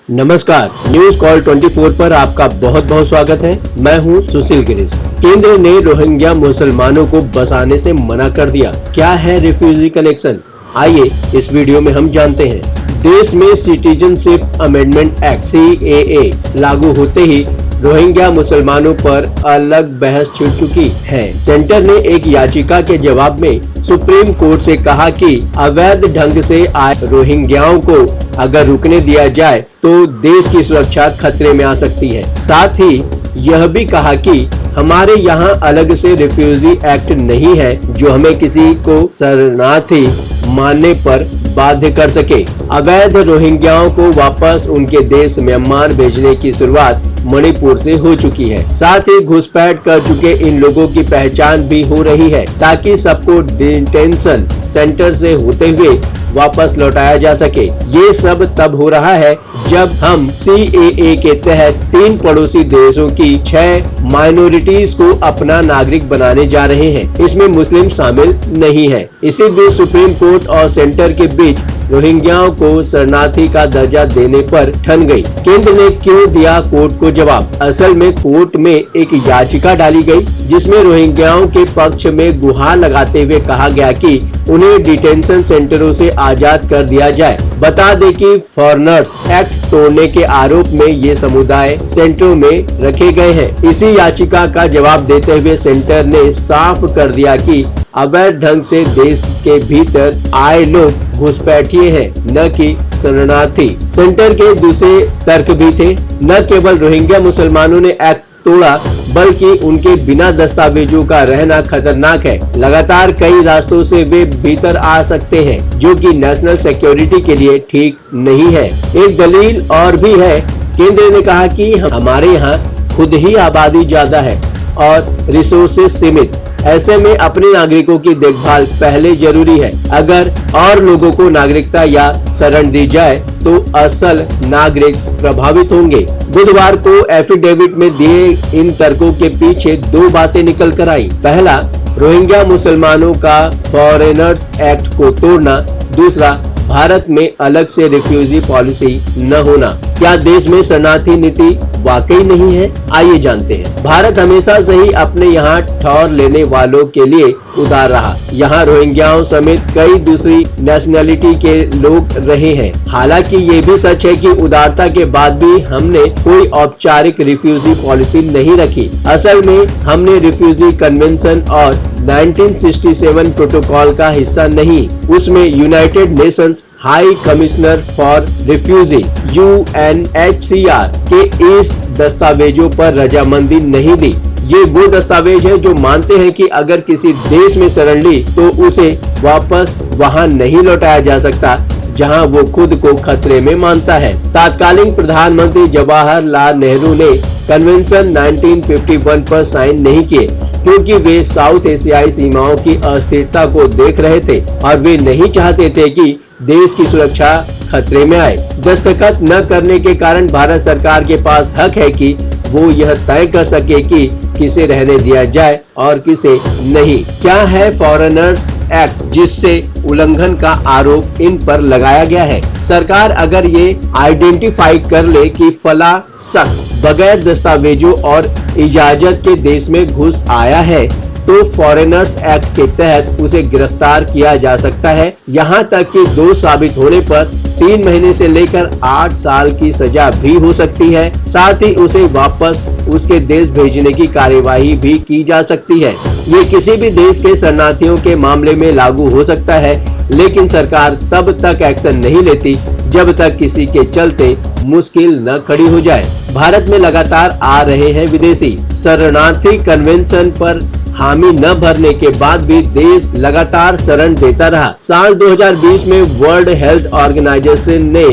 नमस्कार, news call 24 पर आपका बहुत बहुत स्वागत है। मैं हूं सुशील गिरीश। केंद्र ने रोहिंग्या मुसलमानों को बसाने से मना कर दिया। क्या है रिफ्यूजी कनेक्शन? आइए इस वीडियो में हम जानते हैं। देश में सिटीजनशिप अमेंडमेंट एक्ट CAA लागू होते ही रोहिंग्या मुसलमानों पर अलग बहस छिड़ चुकी है। सेंटर ने एक याचिका के जवाब में सुप्रीम कोर्ट से कहा कि अवैध ढंग से आए रोहिंग्याओं को अगर रुकने दिया जाए तो देश की सुरक्षा खतरे में आ सकती है। साथ ही यह भी कहा कि हमारे यहाँ अलग से रिफ्यूजी एक्ट नहीं है जो हमें किसी को शरणार्थी मानने पर बाध्य कर सके। अवैध रोहिंग्याओं को वापस उनके देश म्यांमार भेजने की शुरुआत मणिपुर से हो चुकी है। साथ ही घुसपैठ कर चुके इन लोगों की पहचान भी हो रही है ताकि सबको डिटेंशन सेंटर से होते हुए वापस लौटाया जा सके। ये सब तब हो रहा है जब हम CAA के तहत 3 पड़ोसी देशों की 6 माइनॉरिटीज को अपना नागरिक बनाने जा रहे हैं। इसमें मुस्लिम शामिल नहीं है। इसी बीच सुप्रीम कोर्ट और सेंटर के बीच रोहिंग्याओं को शरणार्थी का दर्जा देने पर ठन गई। केंद्र ने क्यों दिया कोर्ट को जवाब? असल में कोर्ट में एक याचिका डाली गई जिसमें रोहिंग्याओं के पक्ष में गुहार लगाते हुए कहा गया कि उन्हें डिटेंशन सेंटरों से आजाद कर दिया जाए। बता दें कि फॉरेनर्स एक्ट तोड़ने के आरोप में ये समुदाय सेंटरों में रखे गए हैं। इसी याचिका का जवाब देते हुए सेंटर ने साफ कर दिया कि अवैध ढंग से देश के भीतर आए लोग घुसपैठिए हैं, न कि शरणार्थी। सेंटर के दूसरे तर्क भी थे। न केवल रोहिंग्या मुसलमानों ने एक्ट तोड़ा बल्कि उनके बिना दस्तावेजों का रहना खतरनाक है। लगातार कई रास्तों से वे भीतर आ सकते हैं जो कि नेशनल सिक्योरिटी के लिए ठीक नहीं है। एक दलील और भी है। केंद्र ने कहा कि हमारे यहाँ खुद ही आबादी ज्यादा है और रिसोर्सेज सीमित। ऐसे में अपने नागरिकों की देखभाल पहले जरूरी है। अगर और लोगों को नागरिकता या शरण दी जाए तो असल नागरिक प्रभावित होंगे। बुधवार को एफिडेविट में दिए इन तर्कों के पीछे 2 बातें निकल कर आई। पहला, रोहिंग्या मुसलमानों का फॉरेनर्स एक्ट को तोड़ना। दूसरा, भारत में अलग से रिफ्यूजी पॉलिसी न होना। क्या देश में शरणार्थी नीति वाकई नहीं है? आइए जानते हैं। भारत हमेशा से ही अपने यहाँ ठौर लेने वालों के लिए उदार रहा। यहाँ रोहिंग्याओं समेत कई दूसरी नेशनैलिटी के लोग रहे हैं। हालांकि ये भी सच है कि उदारता के बाद भी हमने कोई औपचारिक रिफ्यूजी पॉलिसी नहीं रखी। असल में हमने रिफ्यूजी कन्वेंशन और 1967 प्रोटोकॉल का हिस्सा नहीं। उसमें United Nations high commissioner for refugee UNHCR के इस दस्तावेजों पर रजामंदी नहीं दी। ये वो दस्तावेज है जो मानते हैं कि अगर किसी देश में शरण ली तो उसे वापस वहां नहीं लौटाया जा सकता जहां वो खुद को खतरे में मानता है। तत्कालीन प्रधानमंत्री जवाहरलाल नेहरू ने कन्वेंशन 1951 पर साइन नहीं किए क्योंकि वे साउथ एशियाई सीमाओं की अस्थिरता को देख रहे थे और वे नहीं चाहते थे कि देश की सुरक्षा खतरे में आए। दस्तखत न करने के कारण भारत सरकार के पास हक है कि वो यह तय कर सके कि किसे रहने दिया जाए और किसे नहीं। क्या है फॉरेनर्स एक्ट जिससे उल्लंघन का आरोप इन पर लगाया गया है? सरकार अगर ये आइडेंटिफाई कर ले कि फला शख्स बगैर दस्तावेजों और इजाजत के देश में घुस आया है तो फॉरेनर्स एक्ट के तहत उसे गिरफ्तार किया जा सकता है। यहाँ तक कि दोष साबित होने पर 3 महीने से लेकर 8 साल की सजा भी हो सकती है। साथ ही उसे वापस उसके देश भेजने की कार्यवाही भी की जा सकती है। ये किसी भी देश के शरणार्थियों के मामले में लागू हो सकता है, लेकिन सरकार तब तक एक्शन नहीं लेती जब तक किसी के चलते मुश्किल न खड़ी हो जाए। भारत में लगातार आ रहे हैं विदेशी। शरणार्थी कन्वेंशन पर हामी न भरने के बाद भी देश लगातार शरण देता रहा। साल 2020 में वर्ल्ड हेल्थ ऑर्गेनाइजेशन ने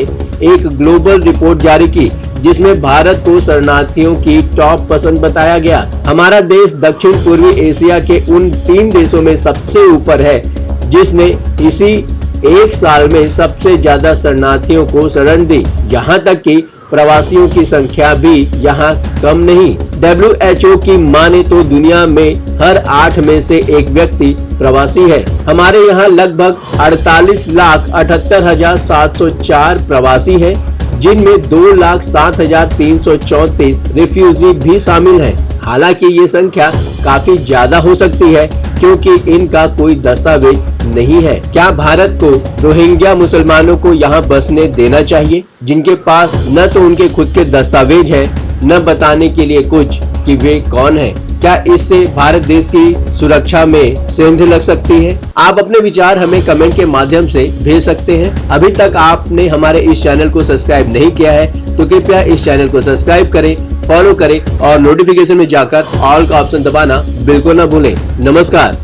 एक ग्लोबल रिपोर्ट जारी की जिसमें भारत को शरणार्थियों की टॉप पसंद बताया गया। हमारा देश दक्षिण पूर्वी एशिया के उन 3 देशों में सबसे ऊपर है जिसने इसी एक साल में सबसे ज्यादा शरणार्थियों को शरण दी। यहाँ तक कि प्रवासियों की संख्या भी यहाँ कम नहीं। WHO की माने तो दुनिया में हर 8 में से 1 व्यक्ति प्रवासी है। हमारे यहाँ लगभग 48,78,704 प्रवासी हैं जिनमें 2,07,334 रिफ्यूजी भी शामिल हैं। हालांकि ये संख्या काफी ज्यादा हो सकती है क्योंकि इनका कोई दस्तावेज नहीं है। क्या भारत को रोहिंग्या मुसलमानों को यहाँ बसने देना चाहिए, जिनके पास न तो उनके खुद के दस्तावेज है, न बताने के लिए कुछ कि वे कौन हैं? क्या इससे भारत देश की सुरक्षा में सेंध लग सकती है? आप अपने विचार हमें कमेंट के माध्यम से भेज सकते हैं। अभी तक आपने हमारे इस चैनल को सब्सक्राइब नहीं किया है तो कृपया इस चैनल को सब्सक्राइब करें, फॉलो करें और नोटिफिकेशन में जाकर ऑल का ऑप्शन दबाना बिल्कुल न भूलें। नमस्कार।